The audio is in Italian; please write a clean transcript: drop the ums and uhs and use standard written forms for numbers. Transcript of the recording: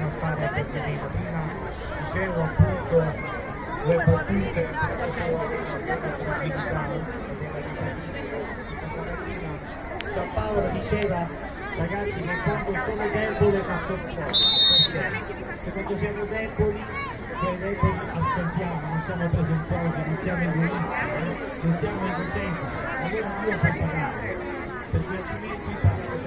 a fare a Castellino. Prima dicevo appunto le battute Giampaolo diceva ragazzi che quando sono debole ma sopporto, se quando siamo deboli, cioè deboli ascoltiamo, non siamo presuntuosi, non siamo egoisti, non siamo egocentrici, allora io so parlare, perché altrimenti parlo